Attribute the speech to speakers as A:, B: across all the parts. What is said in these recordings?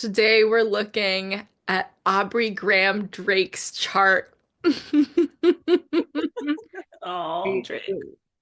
A: Today we're looking at Aubrey Graham Drake's chart.
B: Oh,
A: I
B: Drake.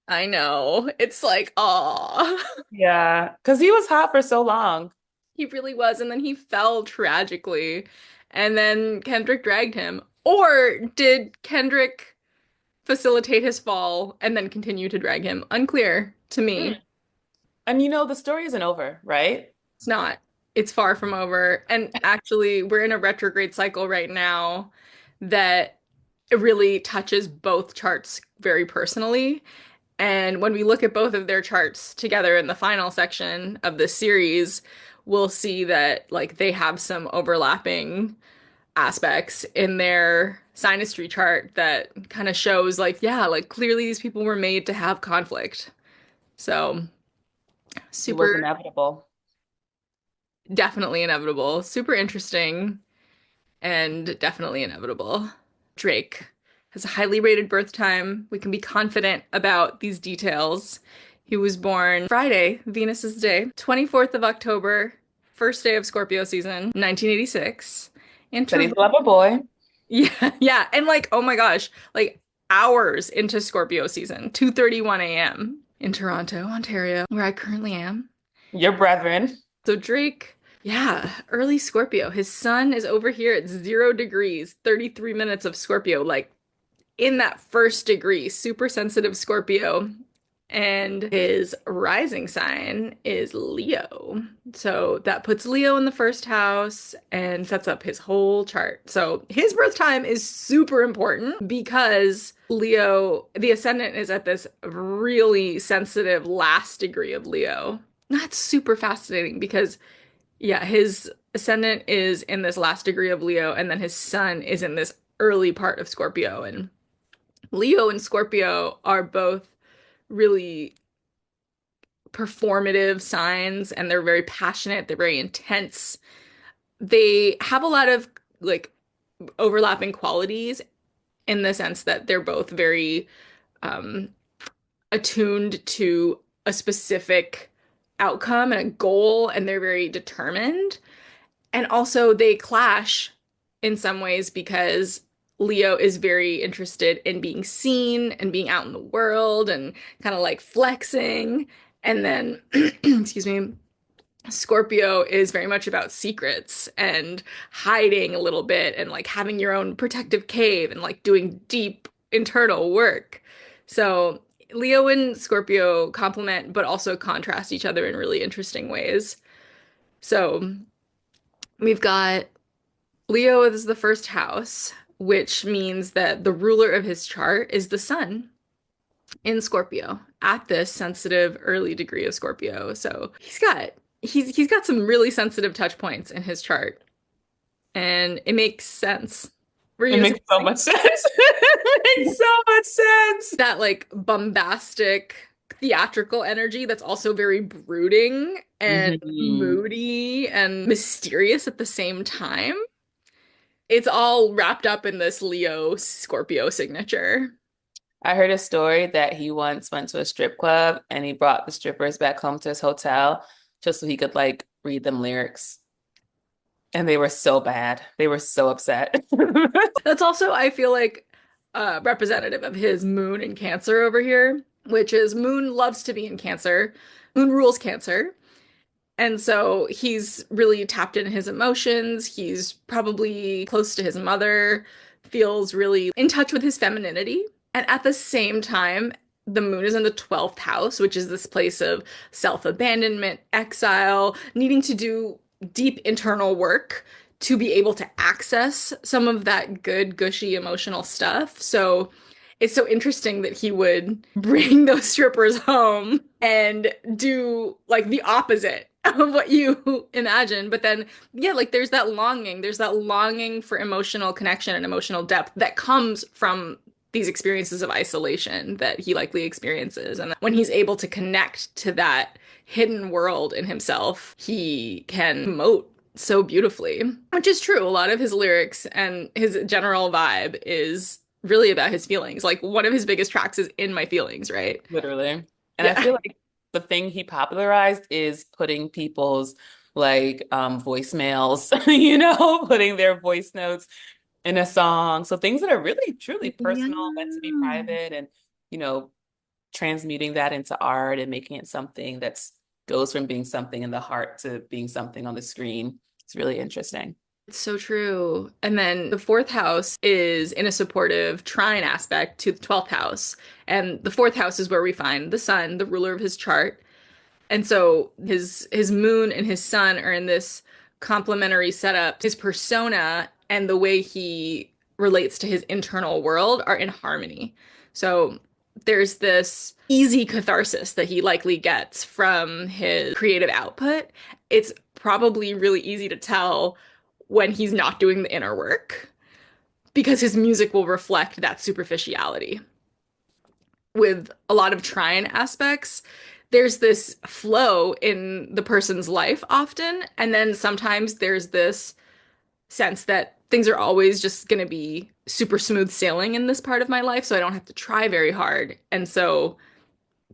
A: I know. It's like, aw.
B: Yeah, because he was hot for so long.
A: He really was. And then he fell tragically. And then Kendrick dragged him. Or did Kendrick facilitate his fall and then continue to drag him? Unclear to
B: Mm.
A: me.
B: And the story isn't over, right?
A: It's not. It's far from over. And actually, we're in a retrograde cycle right now that it really touches both charts very personally. And when we look at both of their charts together in the final section of this series, we'll see that like they have some overlapping aspects in their synastry chart that kind of shows like, yeah, like clearly these people were made to have conflict. So
B: It was
A: super
B: inevitable.
A: definitely inevitable, super interesting and definitely inevitable. Drake has a highly rated birth time. We can be confident about these details. He was born Friday, Venus's day, 24th of October, first day of Scorpio season, 1986. In
B: Said he's
A: Toronto.
B: a lover boy.
A: Yeah, yeah. And like, oh my gosh, like hours into Scorpio season, 2:31 a.m. in Toronto, Ontario, where I currently am.
B: Your brethren.
A: So Drake, yeah, early Scorpio. His sun is over here at 0 degrees, 33 minutes of Scorpio, like in that first degree, super sensitive Scorpio. And his rising sign is Leo. So that puts Leo in the first house and sets up his whole chart. So his birth time is super important because Leo, the ascendant is at this really sensitive last degree of Leo. That's super fascinating because yeah, his ascendant is in this last degree of Leo, and then his sun is in this early part of Scorpio. And Leo and Scorpio are both really performative signs, and they're very passionate, they're very intense. They have a lot of like overlapping qualities in the sense that they're both very um, attuned to a specific outcome and a goal, and they're very determined. And also, they clash in some ways because Leo is very interested in being seen and being out in the world and kind of like flexing. And then, excuse me, Scorpio is very much about secrets and hiding a little bit and like having your own protective cave and like doing deep internal work. So, Leo and Scorpio complement but also contrast each other in really interesting ways. So, we've got Leo is the first house, which means that the ruler of his chart is the sun in Scorpio at this sensitive early degree of Scorpio. So he's got some really sensitive touch points in his chart, and it makes sense. Were
B: It
A: you
B: makes so
A: saying
B: much sense. It makes so much sense.
A: that like bombastic theatrical energy that's also very brooding and
B: Mhm.
A: moody and mysterious at the same time? It's all wrapped up in this Leo Scorpio signature.
B: I heard a story that he once went to a strip club and he brought the strippers back home to his hotel just so he could like read them lyrics. And they were so bad. They were so upset.
A: That's also, I feel like, representative of his moon in Cancer over here, which is Moon loves to be in Cancer. Moon rules Cancer. And so he's really tapped into his emotions. He's probably close to his mother, feels really in touch with his femininity. And at the same time, the moon is in the 12th house, which is this place of self-abandonment, exile, needing to do deep internal work to be able to access some of that good, gushy emotional stuff. So it's so interesting that he would bring those strippers home and do like the opposite of what you imagine. But then, yeah, like there's that longing for emotional connection and emotional depth that comes from these experiences of isolation that he likely experiences. And when he's able to connect to that hidden world in himself, he can emote so beautifully, which is true. A lot of his lyrics and his general vibe is really about his feelings. Like one of his biggest tracks is In My Feelings, right?
B: Literally. And I
A: Yeah.
B: feel like the thing he popularized is putting people's like voicemails, putting their voice notes in a song. So things that are really truly
A: Yeah.
B: personal, meant to be private, and you know, transmuting that into art and making it something that's goes from being something in the heart to being something on the screen. It's really interesting.
A: It's so true. And then the fourth house is in a supportive trine aspect to the 12th house. And the fourth house is where we find the sun, the ruler of his chart. And so his moon and his sun are in this complementary setup. His persona and the way he relates to his internal world are in harmony. So there's this easy catharsis that he likely gets from his creative output. It's probably really easy to tell when he's not doing the inner work because his music will reflect that superficiality with a lot of trine aspects. There's this flow in the person's life often, and then sometimes there's this sense that things are always just going to be super smooth sailing in this part of my life, so I don't have to try very hard. And so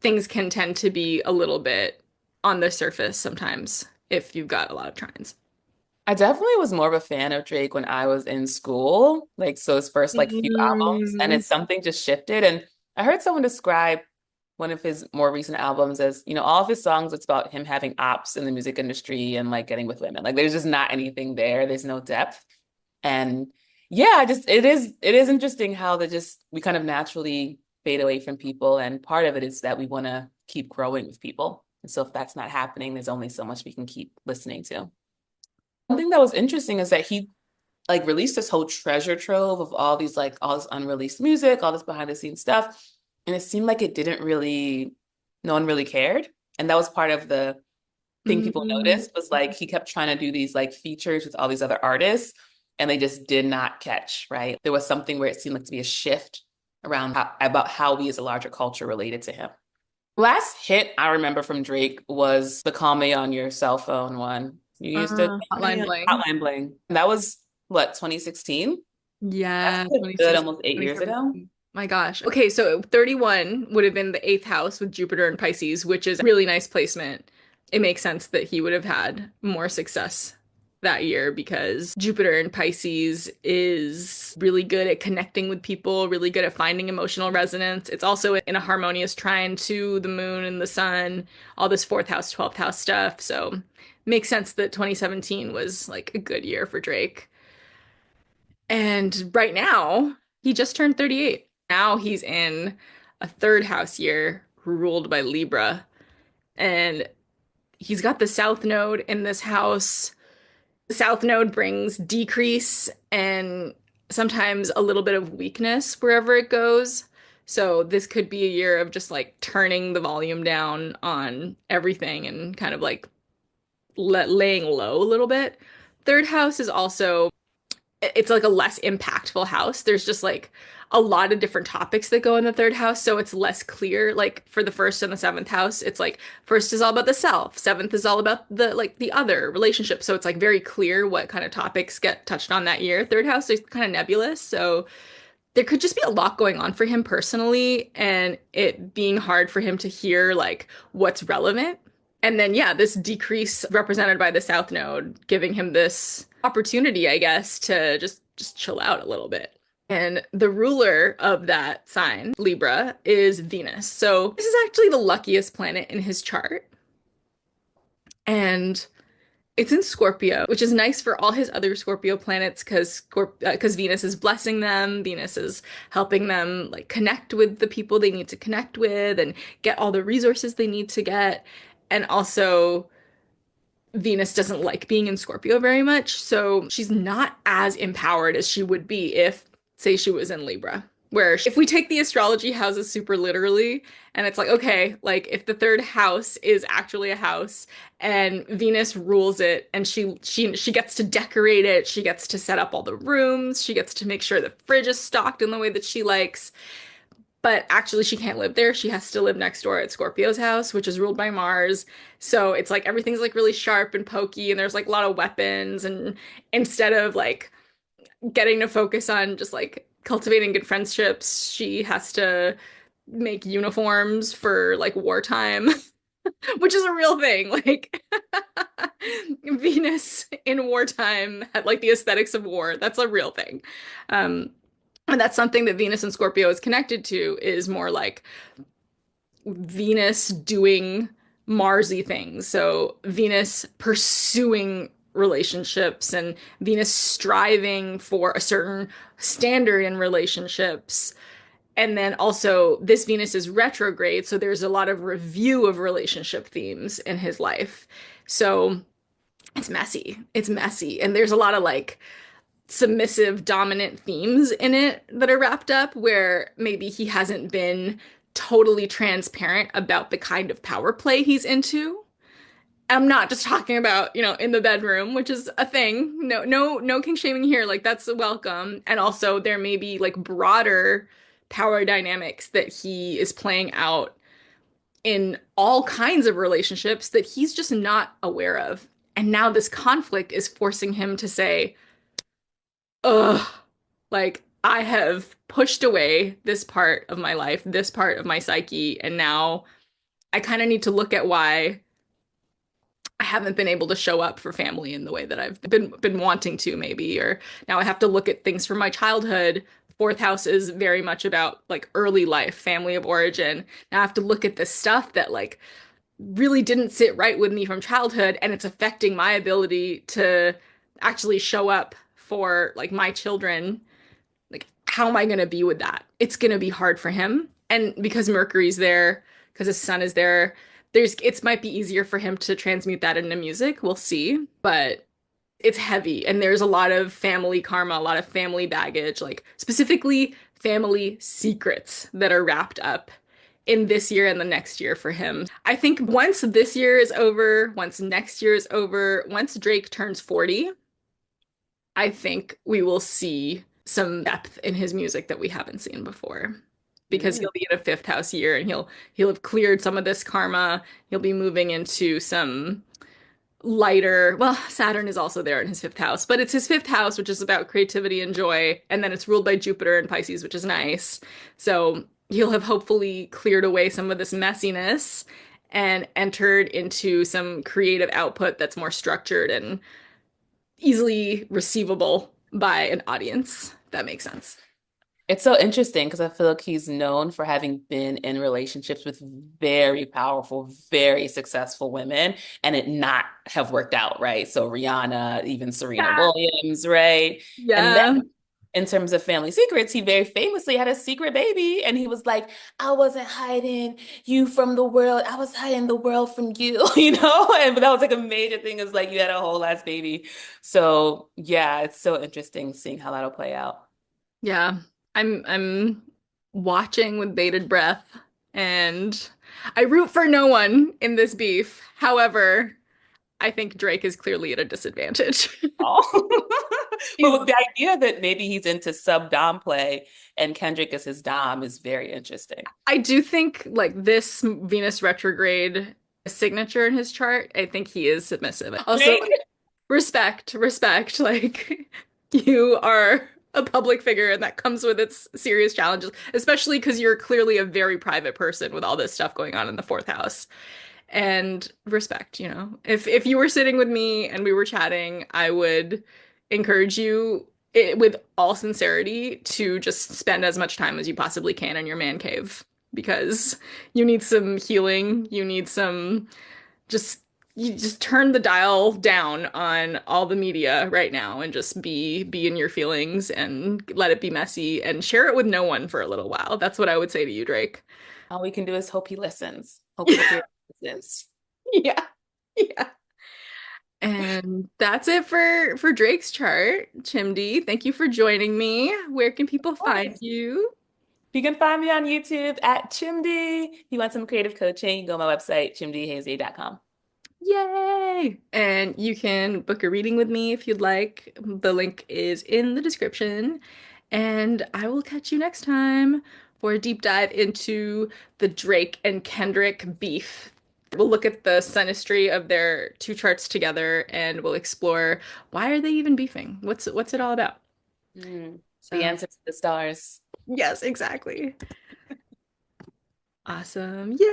A: things can tend to be a little bit on the surface sometimes if you've got a lot of trines.
B: I definitely was more of a fan of Drake when I was in school, like so his first like few albums, and
A: Mm.
B: it's something just shifted. And I heard someone describe one of his more recent albums as, all of his songs, it's about him having ops in the music industry and like getting with women. Like there's just not anything there. There's no depth. And yeah, it is interesting how that just we kind of naturally fade away from people. And part of it is that we want to keep growing with people. And so if that's not happening, there's only so much we can keep listening to. One thing that was interesting is that he like released this whole treasure trove of all these like all this unreleased music, all this behind the scenes stuff. And it seemed like it didn't really, no one really cared. And that was part of the thing people
A: Mm.
B: noticed was like he kept trying to do these like features with all these other artists and they just did not catch, right? There was something where it seemed like to be a shift around about how we as a larger culture related to him. Last hit I remember from Drake was the Call Me on Your Cell Phone one. You used to call me
A: Hotline
B: on
A: Bling.
B: Hotline Bling. That was what, 2016? That's
A: Yeah,
B: a good
A: 26,
B: almost 8 years ago.
A: 2017. My gosh. Okay, so 31 would have been the eighth house with Jupiter and Pisces, which is a really nice placement. It makes sense that he would have had more success that year because Jupiter in Pisces is really good at connecting with people, really good at finding emotional resonance. It's also in a harmonious trine to the moon and the sun, all this fourth house, 12th house stuff. So makes sense that 2017 was like a good year for Drake. And right now, he just turned 38. Now he's in a third house year ruled by Libra. And he's got the South Node in this house. The South Node brings decrease and sometimes a little bit of weakness wherever it goes. So this could be a year of just like turning the volume down on everything and kind of like laying low a little bit. Third house is also it's like a less impactful house. There's just like a lot of different topics that go in the third house, so it's less clear. Like for the first and the seventh house, it's like first is all about the self, seventh is all about the like the other relationship. So it's like very clear what kind of topics get touched on that year. Third house is kind of nebulous, so there could just be a lot going on for him personally, and it being hard for him to hear like what's relevant. And then, yeah, this decrease represented by the South Node, giving him this opportunity, I guess, to just chill out a little bit. And the ruler of that sign, Libra, is Venus. So this is actually the luckiest planet in his chart. And it's in Scorpio, which is nice for all his other Scorpio planets because Venus is blessing them. Venus is helping them like connect with the people they need to connect with and get all the resources they need to get. And also Venus doesn't like being in Scorpio very much, so she's not as empowered as she would be if, say, she was in Libra. Where if we take the astrology houses super literally, and it's like, okay, like if the third house is actually a house and Venus rules it and she gets to decorate it, she gets to set up all the rooms, she gets to make sure the fridge is stocked in the way that she likes, but actually she can't live there. She has to live next door at Scorpio's house, which is ruled by Mars. So it's like everything's like really sharp and pokey and there's like a lot of weapons and instead of like getting to focus on just like cultivating good friendships, she has to make uniforms for like wartime. which is a real thing. Like Venus in wartime had like the aesthetics of war. That's a real thing. Um, and that's something that Venus and Scorpio is connected to is more like Venus doing Marsy things. So Venus pursuing relationships and Venus striving for a certain standard in relationships. And then also, this Venus is retrograde, so there's a lot of review of relationship themes in his life. So it's messy. It's messy. And there's a lot of like submissive, dominant themes in it that are wrapped up where maybe he hasn't been totally transparent about the kind of power play he's into. I'm not just talking about, in the bedroom, which is a thing. No, no, no king shaming here. Like that's a welcome. And also there may be like broader power dynamics that he is playing out in all kinds of relationships that he's just not aware of. And now this conflict is forcing him to say, ugh, like I have pushed away this part of my life, this part of my psyche, and now I kind of need to look at why I haven't been able to show up for family in the way that I've been wanting to maybe, or now I have to look at things from my childhood. Fourth house is very much about like early life, family of origin. Now I have to look at this stuff that like really didn't sit right with me from childhood, and it's affecting my ability to actually show up for like my children. Like, how am I going to be with that? It's going to be hard for him. And because Mercury's there, because his sun is there, it might be easier for him to transmute that into music. We'll see. But it's heavy. And there's a lot of family karma, a lot of family baggage, like specifically family secrets that are wrapped up in this year and the next year for him. I think once this year is over, once next year is over, once Drake turns 40, I think we will see some depth in his music that we haven't seen before. Because
B: Mm.
A: he'll be in a fifth house year and he'll have cleared some of this karma. He'll be moving into some lighter, well, Saturn is also there in his fifth house, but it's his fifth house, which is about creativity and joy, and then it's ruled by Jupiter and Pisces, which is nice. So he'll have hopefully cleared away some of this messiness and entered into some creative output that's more structured and easily receivable by an audience. If that makes sense.
B: It's so interesting because I feel like he's known for having been in relationships with very powerful, very successful women and it not have worked out, right? So Rihanna, even Serena
A: Yeah.
B: Williams, right? And then
A: Yeah.
B: in terms of family secrets, he very famously had a secret baby and he was like, I wasn't hiding you from the world. I was hiding the world from you, you know? And that was like a major thing is like you had a whole ass baby. So yeah, it's so interesting seeing how that'll play out.
A: Yeah. I'm watching with bated breath and I root for no one in this beef. However, I think Drake is clearly at a disadvantage.
B: Oh. But
A: He's
B: with the idea that maybe he's into sub dom play and Kendrick is his dom is very interesting.
A: I do think like this Venus retrograde signature in his chart, I think he is submissive. Also,
B: Drake,
A: respect, respect. Like you are a public figure and that comes with its serious challenges, especially because you're clearly a very private person with all this stuff going on in the fourth house. And respect, If you were sitting with me and we were chatting, I would encourage you with all sincerity to just spend as much time as you possibly can in your man cave because you need some healing, you need some just you just turn the dial down on all the media right now and just be in your feelings and let it be messy and share it with no one for a little while. That's what I would say to you, Drake.
B: all we can do is hope he listens. Hope the theory listens.
A: Yeah. Yeah. And that's it for Drake's chart. Chimdi, thank you for joining me. Where can people
B: Of
A: find
B: course.
A: you?
B: You can find me on YouTube at Chimdi. If you want some creative coaching, go to my website, chimdiihezie.com.
A: Yay! And you can book a reading with me if you'd like. The link is in the description. And I will catch you next time for a deep dive into the Drake and Kendrick beef. We'll look at the synastry of their two charts together and we'll explore why are they even beefing? What's it all about?
B: The
A: So,
B: answer to the stars.
A: yes, exactly. Awesome. Yay!